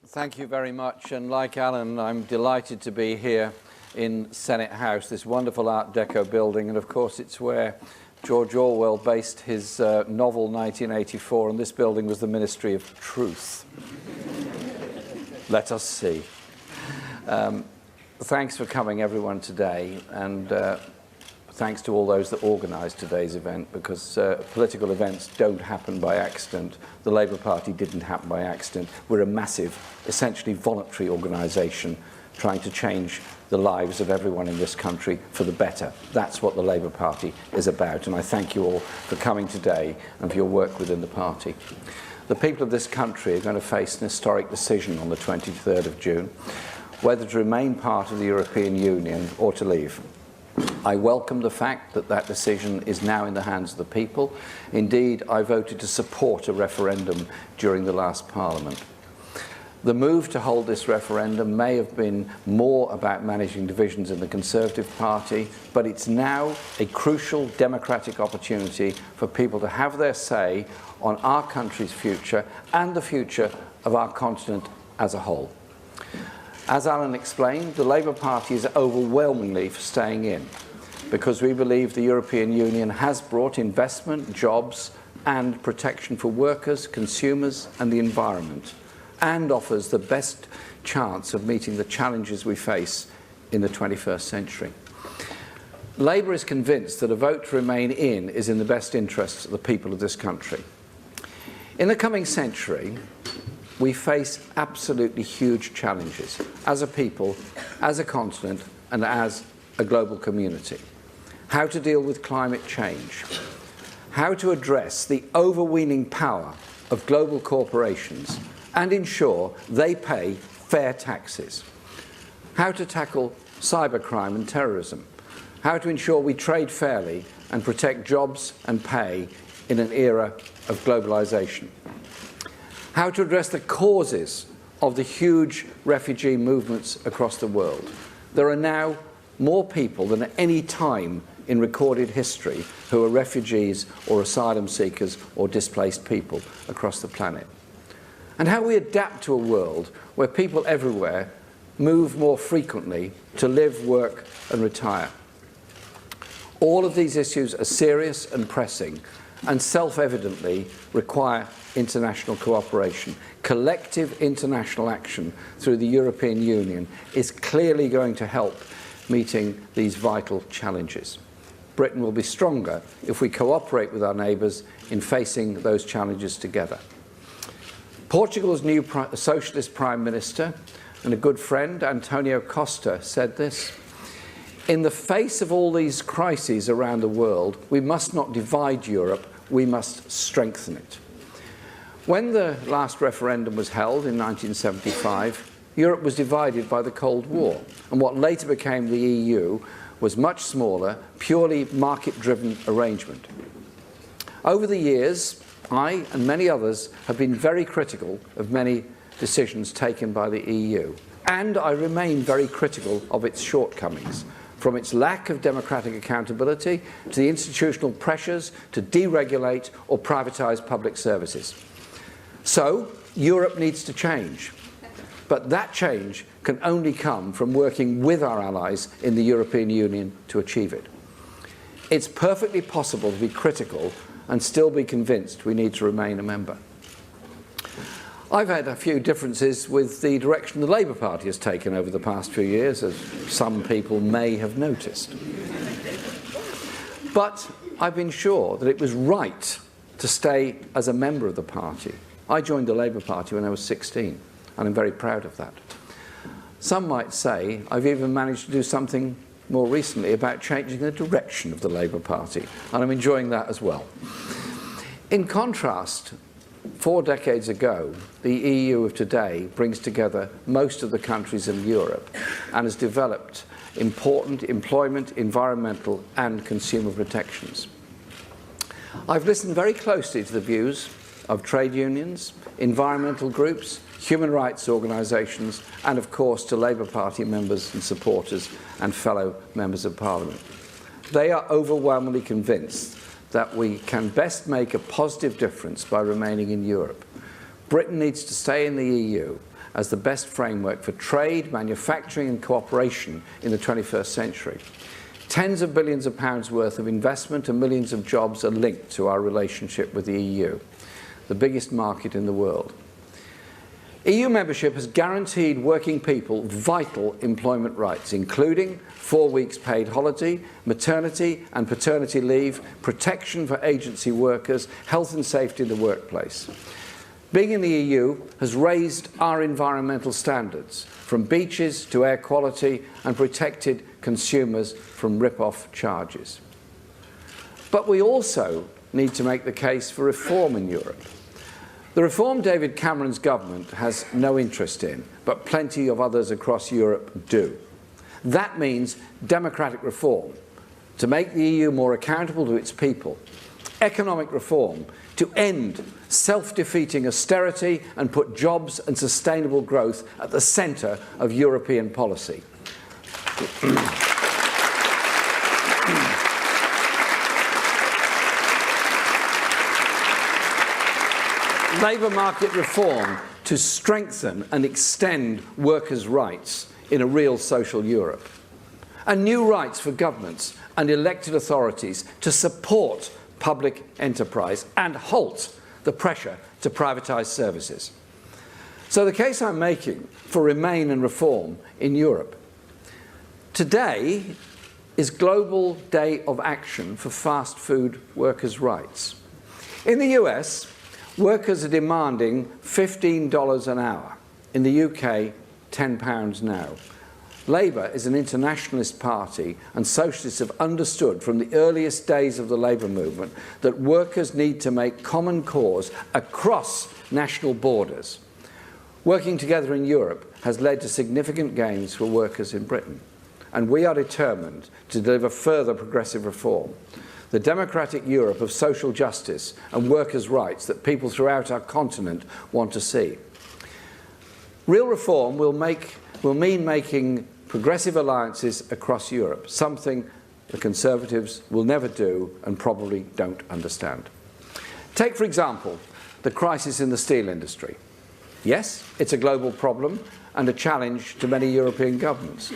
Thank you very much, and like Alan, I'm delighted to be here in Senate House, this wonderful Art Deco building, and of course it's where George Orwell based his novel 1984, and this building was the Ministry of Truth. Let us see. Thanks for coming, everyone, today, and thanks to all those that organised today's event, because political events don't happen by accident. The Labour Party didn't happen by accident. We're a massive, essentially voluntary organisation trying to change the lives of everyone in this country for the better. That's what the Labour Party is about, and I thank you all for coming today and for your work within the party. The people of this country are going to face an historic decision on the 23rd of June, whether to remain part of the European Union or to leave. I welcome the fact that that decision is now in the hands of the people. Indeed, I voted to support a referendum during the last Parliament. The move to hold this referendum may have been more about managing divisions in the Conservative Party, but it's now a crucial democratic opportunity for people to have their say on our country's future and the future of our continent as a whole. As Alan explained, the Labour Party is overwhelmingly for staying in, because we believe the European Union has brought investment, jobs and protection for workers, consumers and the environment, and offers the best chance of meeting the challenges we face in the 21st century. Labour is convinced that a vote to remain in is in the best interests of the people of this country. In the coming century, we face absolutely huge challenges as a people, as a continent, and as a global community. How to deal with climate change, how to address the overweening power of global corporations and ensure they pay fair taxes, how to tackle cybercrime and terrorism, how to ensure we trade fairly and protect jobs and pay in an era of globalisation, how to address the causes of the huge refugee movements across the world. There are now more people than at any time in recorded history who are refugees or asylum seekers or displaced people across the planet. And how we adapt to a world where people everywhere move more frequently to live, work and retire. All of these issues are serious and pressing and self-evidently require international cooperation. Collective international action through the European Union is clearly going to help meeting these vital challenges. Britain will be stronger if we cooperate with our neighbours in facing those challenges together. Portugal's new Socialist Prime Minister and a good friend, Antonio Costa, said this: "In the face of all these crises around the world, we must not divide Europe, we must strengthen it." When the last referendum was held in 1975, Europe was divided by the Cold War, and what later became the EU was much smaller, purely market-driven arrangement. Over the years, I and many others have been very critical of many decisions taken by the EU, and I remain very critical of its shortcomings, from its lack of democratic accountability to the institutional pressures to deregulate or privatise public services. So, Europe needs to change, but that change can only come from working with our allies in the European Union to achieve it. It's perfectly possible to be critical and still be convinced we need to remain a member. I've had a few differences with the direction the Labour Party has taken over the past few years, as some people may have noticed. But I've been sure that it was right to stay as a member of the party. I joined the Labour Party when I was 16, and I'm very proud of that. Some might say I've even managed to do something more recently about changing the direction of the Labour Party, and I'm enjoying that as well. In contrast, 4 decades ago, the EU of today brings together most of the countries in Europe and has developed important employment, environmental and consumer protections. I've listened very closely to the views of trade unions, environmental groups, human rights organisations and of course to Labour Party members and supporters and fellow members of Parliament. They are overwhelmingly convinced that we can best make a positive difference by remaining in Europe. Britain needs to stay in the EU as the best framework for trade, manufacturing and cooperation in the 21st century. Tens of billions of pounds worth of investment and millions of jobs are linked to our relationship with the EU, the biggest market in the world. EU membership has guaranteed working people vital employment rights, including 4 weeks paid holiday, maternity and paternity leave, protection for agency workers, health and safety in the workplace. Being in the EU has raised our environmental standards, from beaches to air quality, and protected consumers from rip-off charges. But we also need to make the case for reform in Europe. The reform David Cameron's government has no interest in, but plenty of others across Europe do. That means democratic reform, to make the EU more accountable to its people. Economic reform, to end self-defeating austerity and put jobs and sustainable growth at the centre of European policy. Labour market reform, to strengthen and extend workers' rights in a real social Europe. And new rights for governments and elected authorities to support public enterprise and halt the pressure to privatise services. So the case I'm making for Remain and reform in Europe. Today is Global Day of Action for Fast Food Workers' Rights. In the US, workers are demanding $15 an hour. In the UK, £10 now. Labour is an internationalist party, and socialists have understood from the earliest days of the labour movement that workers need to make common cause across national borders. Working together in Europe has led to significant gains for workers in Britain, and we are determined to deliver further progressive reform. The democratic Europe of social justice and workers' rights that people throughout our continent want to see. Real reform will mean making progressive alliances across Europe, something the Conservatives will never do and probably don't understand. Take, for example, the crisis in the steel industry. Yes, it's a global problem and a challenge to many European governments.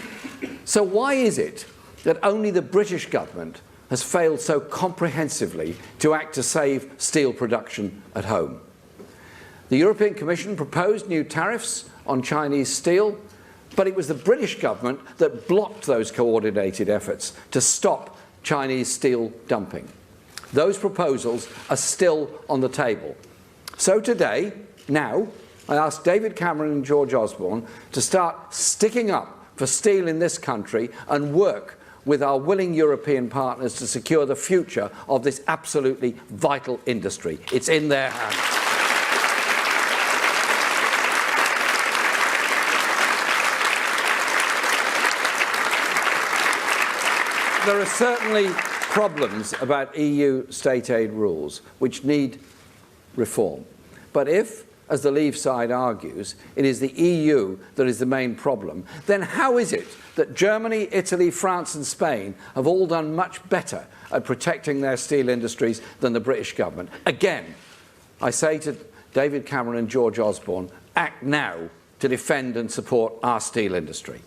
So why is it that only the British government has failed so comprehensively to act to save steel production at home? The European Commission proposed new tariffs on Chinese steel, but it was the British government that blocked those coordinated efforts to stop Chinese steel dumping. Those proposals are still on the table. So today, now, I ask David Cameron and George Osborne to start sticking up for steel in this country and work with our willing European partners to secure the future of this absolutely vital industry. It's in their hands. There are certainly problems about EU state aid rules which need reform. But if, as the Leave side argues, it is the EU that is the main problem, then how is it that Germany, Italy, France and Spain have all done much better at protecting their steel industries than the British government? Again, I say to David Cameron and George Osborne, act now to defend and support our steel industry.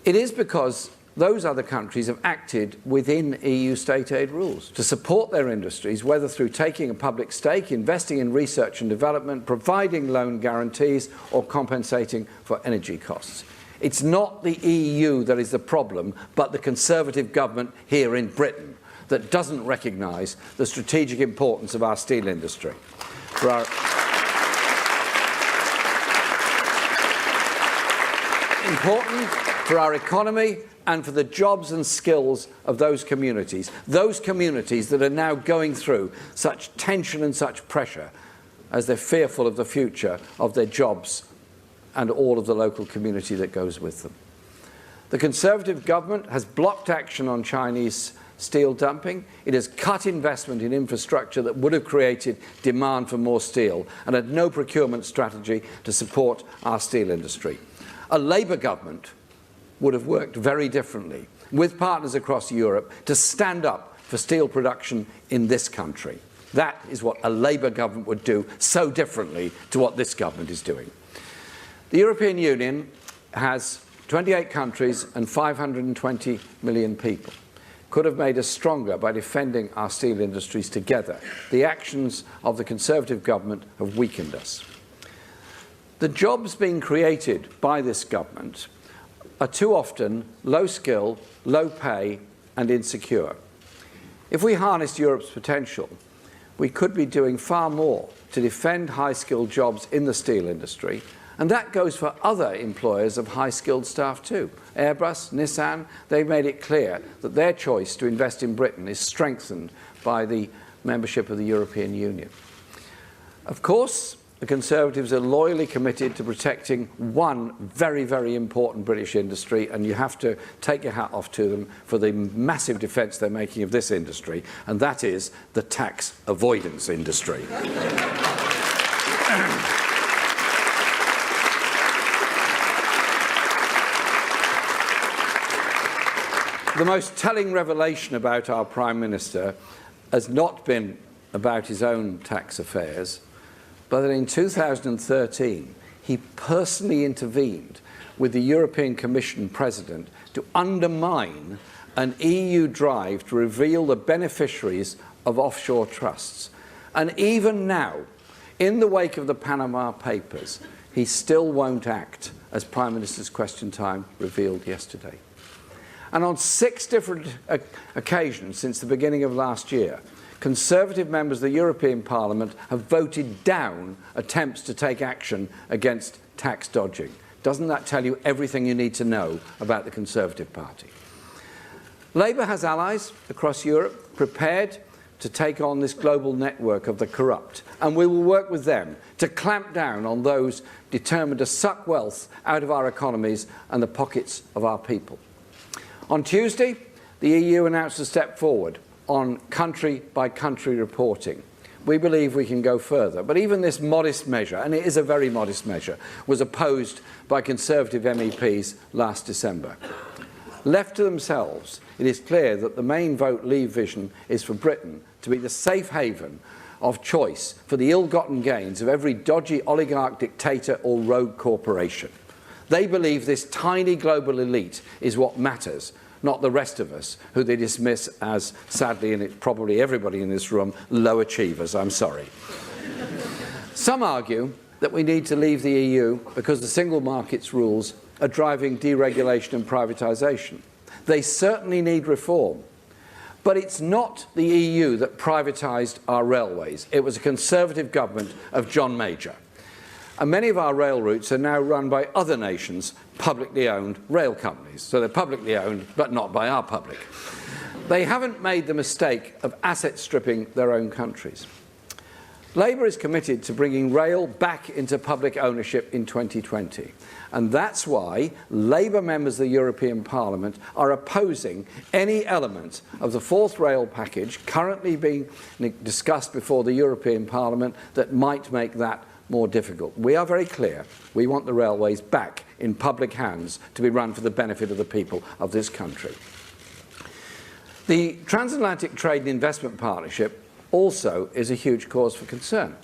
It is because those other countries have acted within EU state aid rules to support their industries, whether through taking a public stake, investing in research and development, providing loan guarantees or compensating for energy costs. It's not the EU that is the problem, but the Conservative government here in Britain that doesn't recognise the strategic importance of our steel industry. Important for our economy and for the jobs and skills of those communities that are now going through such tension and such pressure as they're fearful of the future of their jobs and all of the local community that goes with them. The Conservative government has blocked action on Chinese steel dumping. It has cut investment in infrastructure that would have created demand for more steel and had no procurement strategy to support our steel industry. A Labour government would have worked very differently with partners across Europe to stand up for steel production in this country. That is what a Labour government would do so differently to what this government is doing. The European Union has 28 countries and 520 million people. Could have made us stronger by defending our steel industries together. The actions of the Conservative government have weakened us. The jobs being created by this government are too often low skill, low pay and insecure. If we harnessed Europe's potential, we could be doing far more to defend high-skilled jobs in the steel industry, and that goes for other employers of high-skilled staff too. Airbus, Nissan, they've made it clear that their choice to invest in Britain is strengthened by the membership of the European Union. Of course, the Conservatives are loyally committed to protecting one very, very important British industry, and you have to take your hat off to them for the massive defence they're making of this industry, and that is the tax avoidance industry. The most telling revelation about our Prime Minister has not been about his own tax affairs, but that in 2013 he personally intervened with the European Commission President to undermine an EU drive to reveal the beneficiaries of offshore trusts. And even now, in the wake of the Panama Papers, he still won't act, as Prime Minister's Question Time revealed yesterday. And on 6 different occasions since the beginning of last year, Conservative members of the European Parliament have voted down attempts to take action against tax dodging. Doesn't that tell you everything you need to know about the Conservative Party? Labour has allies across Europe prepared to take on this global network of the corrupt, and we will work with them to clamp down on those determined to suck wealth out of our economies and the pockets of our people. On Tuesday, the EU announced a step forward on country-by-country reporting. We believe we can go further, but even this modest measure, and it is a very modest measure, was opposed by Conservative MEPs last December. Left to themselves, it is clear that the main vote Leave vision is for Britain to be the safe haven of choice for the ill-gotten gains of every dodgy oligarch, dictator or rogue corporation. They believe this tiny global elite is what matters, not the rest of us, who they dismiss as, sadly, and it's probably everybody in this room, low achievers. I'm sorry. Some argue that we need to leave the EU because the single market's rules are driving deregulation and privatisation. They certainly need reform. But it's not the EU that privatised our railways. It was a Conservative government of John Major. And many of our rail routes are now run by other nations' publicly owned rail companies. So they're publicly owned, but not by our public. They haven't made the mistake of asset stripping their own countries. Labour is committed to bringing rail back into public ownership in 2020. And that's why Labour members of the European Parliament are opposing any element of the fourth rail package currently being discussed before the European Parliament that might make that more difficult. We are very clear. We want the railways back in public hands to be run for the benefit of the people of this country. The Transatlantic Trade and Investment Partnership also is a huge cause for concern.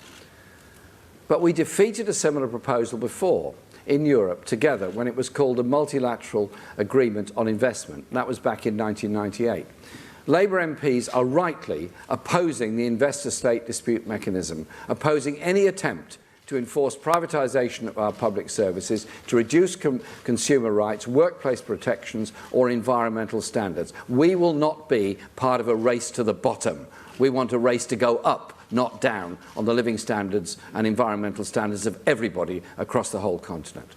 But we defeated a similar proposal before in Europe together when it was called a Multilateral Agreement on Investment. That was back in 1998. Labour MPs are rightly opposing the investor-state dispute mechanism, opposing any attempt to enforce privatisation of our public services, to reduce consumer rights, workplace protections or environmental standards. We will not be part of a race to the bottom. We want a race to go up, not down, on the living standards and environmental standards of everybody across the whole continent.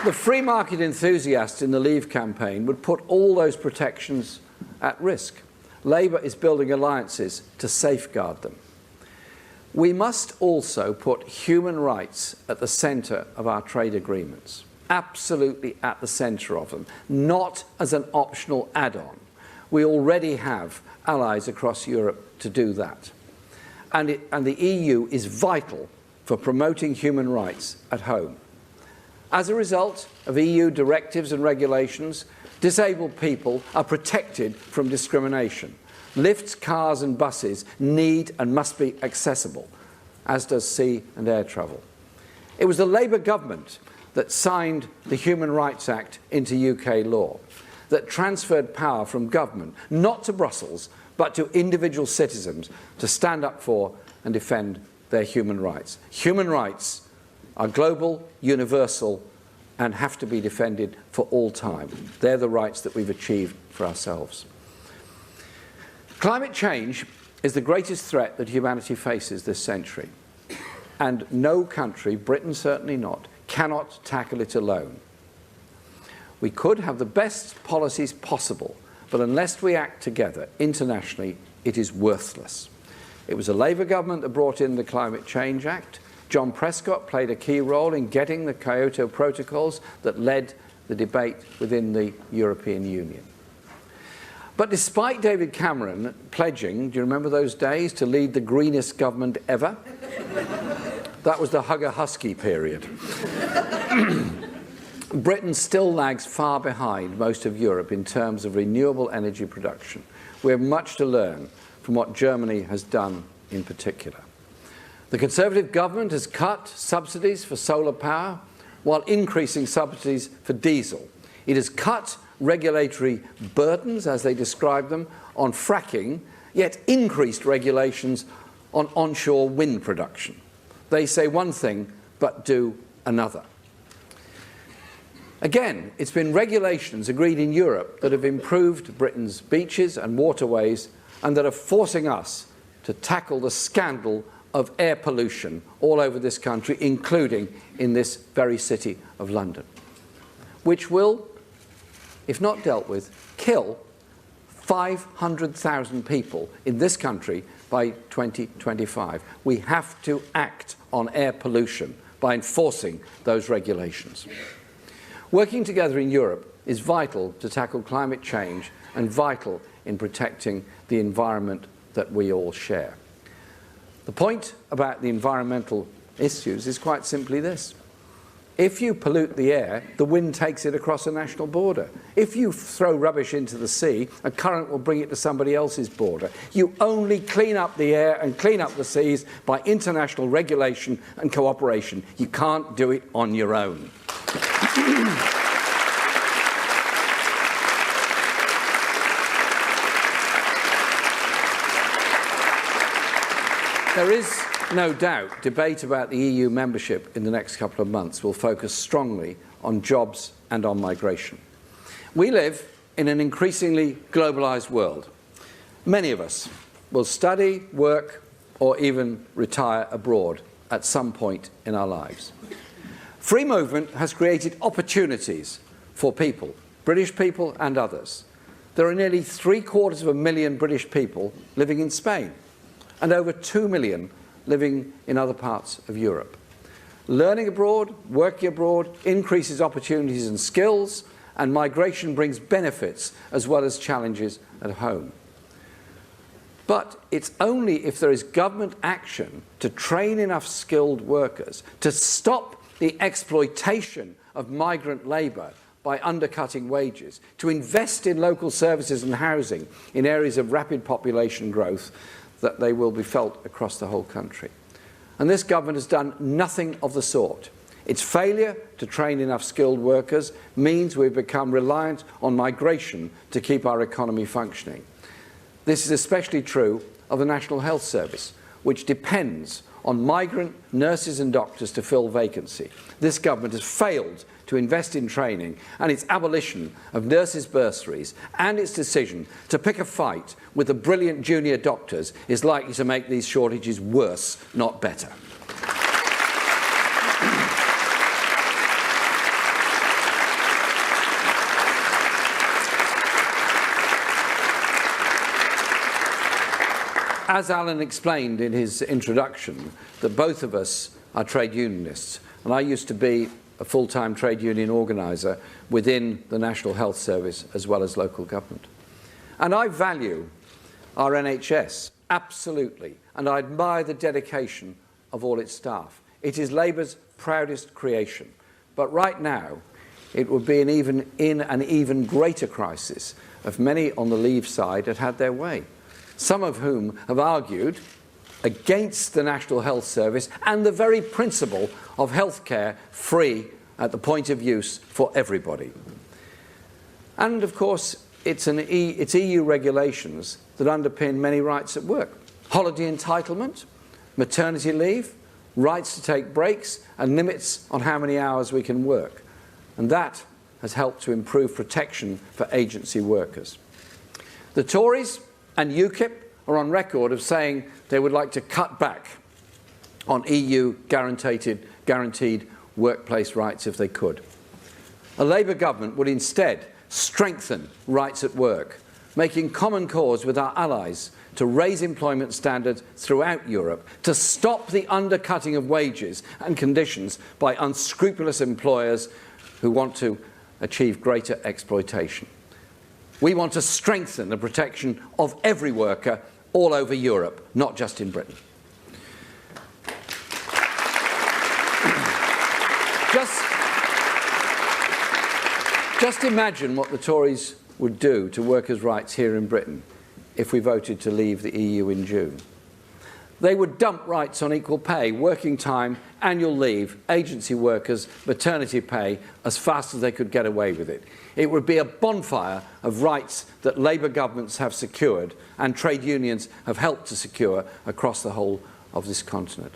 The free market enthusiasts in the Leave campaign would put all those protections at risk. Labour is building alliances to safeguard them. We must also put human rights at the centre of our trade agreements, absolutely at the centre of them, not as an optional add-on. We already have allies across Europe to do that. And the EU is vital for promoting human rights at home. As a result of EU directives and regulations, disabled people are protected from discrimination. Lifts, cars and buses need and must be accessible, as does sea and air travel. It was the Labour government that signed the Human Rights Act into UK law, that transferred power from government, not to Brussels, but to individual citizens to stand up for and defend their human rights. Human rights are global, universal, and have to be defended for all time. They're the rights that we've achieved for ourselves. Climate change is the greatest threat that humanity faces this century. And no country, Britain certainly not, cannot tackle it alone. We could have the best policies possible, but unless we act together internationally, it is worthless. It was a Labour government that brought in the Climate Change Act. John Prescott played a key role in getting the Kyoto protocols that led the debate within the European Union. But despite David Cameron pledging, do you remember those days, to lead the greenest government ever? That was the Hugger Husky period. Britain still lags far behind most of Europe in terms of renewable energy production. We have much to learn from what Germany has done in particular. The Conservative government has cut subsidies for solar power while increasing subsidies for diesel. It has cut regulatory burdens, as they describe them, on fracking, yet increased regulations on onshore wind production. They say one thing, but do another. Again, it's been regulations agreed in Europe that have improved Britain's beaches and waterways and that are forcing us to tackle the scandal of air pollution all over this country, including in this very city of London, which will, if not dealt with, kill 500,000 people in this country by 2025. We have to act on air pollution by enforcing those regulations. Working together in Europe is vital to tackle climate change and vital in protecting the environment that we all share. The point about the environmental issues is quite simply this. If you pollute the air, the wind takes it across a national border. If you throw rubbish into the sea, a current will bring it to somebody else's border. You only clean up the air and clean up the seas by international regulation and cooperation. You can't do it on your own. There is no doubt debate about the EU membership in the next couple of months will focus strongly on jobs and on migration. We live in an increasingly globalised world. Many of us will study, work, or even retire abroad at some point in our lives. Free movement has created opportunities for people, British people and others. There are nearly 750,000 British people living in Spain, and over 2 million living in other parts of Europe. Learning abroad, working abroad, increases opportunities and skills, and migration brings benefits as well as challenges at home. But it's only if there is government action to train enough skilled workers to stop the exploitation of migrant labour by undercutting wages, to invest in local services and housing in areas of rapid population growth, that they will be felt across the whole country. And this government has done nothing of the sort. Its failure to train enough skilled workers means we've become reliant on migration to keep our economy functioning. This is especially true of the National Health Service, which depends on migrant nurses and doctors to fill vacancy. This government has failed to invest in training, and its abolition of nurses' bursaries and its decision to pick a fight with the brilliant junior doctors is likely to make these shortages worse, not better. As Alan explained in his introduction, that both of us are trade unionists, and I used to be a full-time trade union organiser within the National Health Service as well as local government. And I value our NHS, absolutely, and I admire the dedication of all its staff. it is Labour's proudest creation. But right now, it would be in an even greater crisis if many on the Leave side had had their way, some of whom have argued against the National Health Service and the very principle of healthcare free at the point of use for everybody. And of course, it's EU regulations that underpin many rights at work. Holiday entitlement, maternity leave, rights to take breaks, and limits on how many hours we can work. And that has helped to improve protection for agency workers. The Tories and UKIP are on record of saying they would like to cut back on EU guaranteed workplace rights if they could. A Labour government would instead strengthen rights at work, making common cause with our allies to raise employment standards throughout Europe, to stop the undercutting of wages and conditions by unscrupulous employers who want to achieve greater exploitation. We want to strengthen the protection of every worker all over Europe, not just in Britain. Just imagine what the Tories would do to workers' rights here in Britain if we voted to leave the EU in June. They would dump rights on equal pay, working time, annual leave, agency workers, maternity pay as fast as they could get away with it. It would be a bonfire of rights that Labour governments have secured and trade unions have helped to secure across the whole of this continent.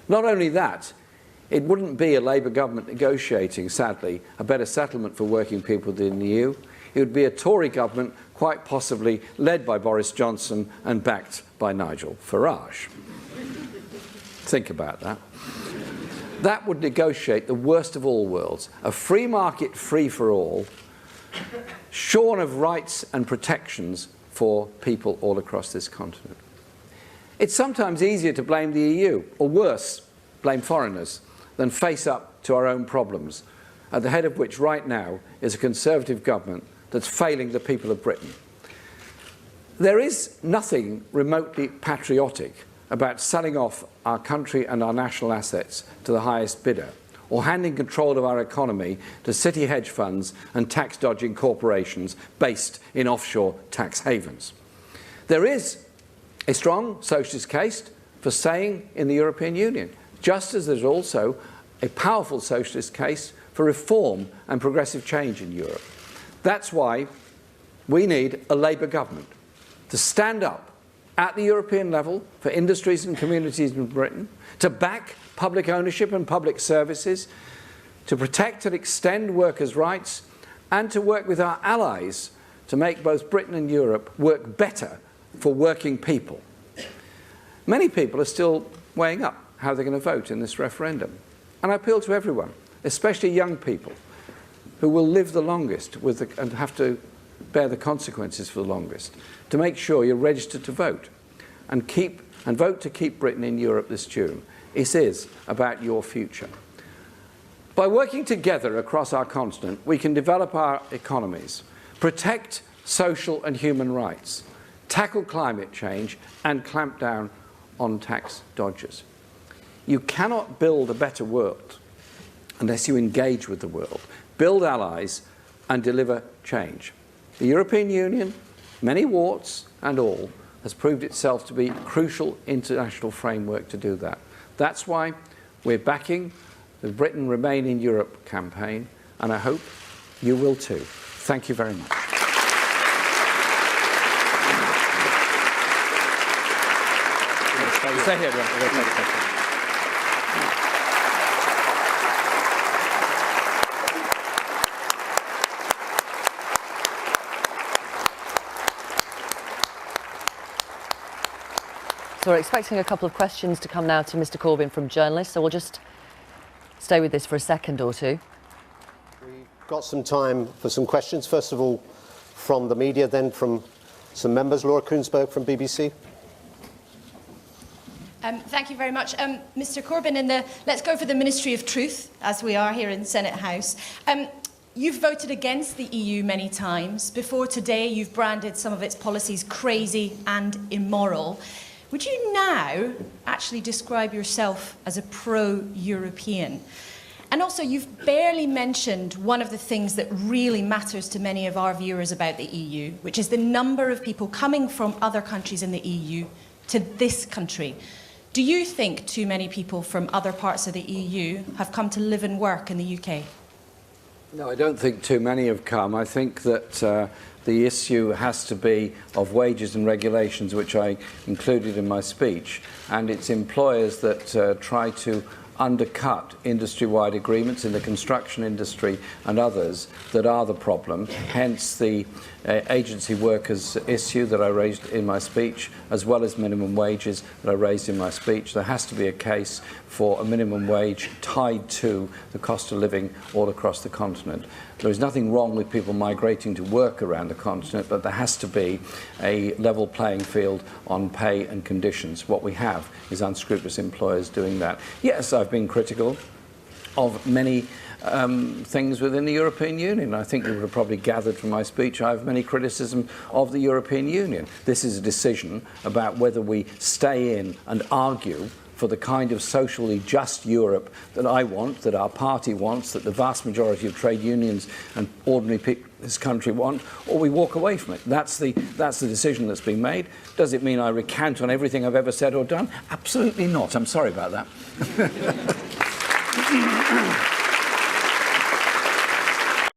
Not only that, it wouldn't be a Labour government negotiating, sadly, a better settlement for working people within the EU. It would be a Tory government, quite possibly led by Boris Johnson and backed by Nigel Farage. Think about that. That would negotiate the worst of all worlds, a free market free for all, shorn of rights and protections for people all across this continent. It's sometimes easier to blame the EU, or worse, blame foreigners, than face up to our own problems, at the head of which right now is a Conservative government that's failing the people of Britain. There is nothing remotely patriotic about selling off our country and our national assets to the highest bidder, or handing control of our economy to city hedge funds and tax-dodging corporations based in offshore tax havens. There is a strong socialist case for staying in the European Union, just as there's also a powerful socialist case for reform and progressive change in Europe. That's why we need a Labour government to stand up at the European level for industries and communities in Britain, to back public ownership and public services, to protect and extend workers' rights, and to work with our allies to make both Britain and Europe work better for working people. Many people are still weighing up how they're going to vote in this referendum. And I appeal to everyone, especially young people, who will live the longest and have to bear the consequences for the longest, to make sure you're registered to vote and vote to keep Britain in Europe this June. It is about your future. By working together across our continent, we can develop our economies, protect social and human rights, tackle climate change, and clamp down on tax dodgers. You cannot build a better world unless you engage with the world, build allies, and deliver change. The European Union, many warts and all, has proved itself to be a crucial international framework to do that. That's why we're backing the Britain Remain in Europe campaign, and I hope you will too. Thank you very much. Stay here, So we're expecting a couple of questions to come now to Mr. Corbyn from journalists, so we'll just stay with this for a second or two. We've got some time for some questions. First of all, from the media, then from some members. Laura Koonsberg from BBC. Thank you very much. Mr. Corbyn, let's go for the Ministry of Truth, as we are here in Senate House. You've voted against the EU many times. Before today, you've branded some of its policies crazy and immoral. would you now actually describe yourself as a pro-European? And also, you've barely mentioned one of the things that really matters to many of our viewers about the EU, which is the number of people coming from other countries in the EU to this country. Do you think too many people from other parts of the EU have come to live and work in the UK? No, I don't think too many have come. I think that the issue has to be of wages and regulations, which I included in my speech, and it's employers that try to undercut industry-wide agreements in the construction industry and others that are the problem, hence the agency workers issue that I raised in my speech, as well as minimum wages that I raised in my speech. There has to be a case for a minimum wage tied to the cost of living all across the continent. There is nothing wrong with people migrating to work around the continent, but there has to be a level playing field on pay and conditions. What we have is unscrupulous employers doing that. Yes, I've been critical of many things within the European Union. I think you would have probably gathered from my speech I have many criticisms of the European Union. This is a decision about whether we stay in and argue for the kind of socially just Europe that I want, that our party wants, that the vast majority of trade unions and ordinary people in this country want, or we walk away from it. That's the decision that's been made. Does it mean I recant on everything I've ever said or done? Absolutely not. I'm sorry about that.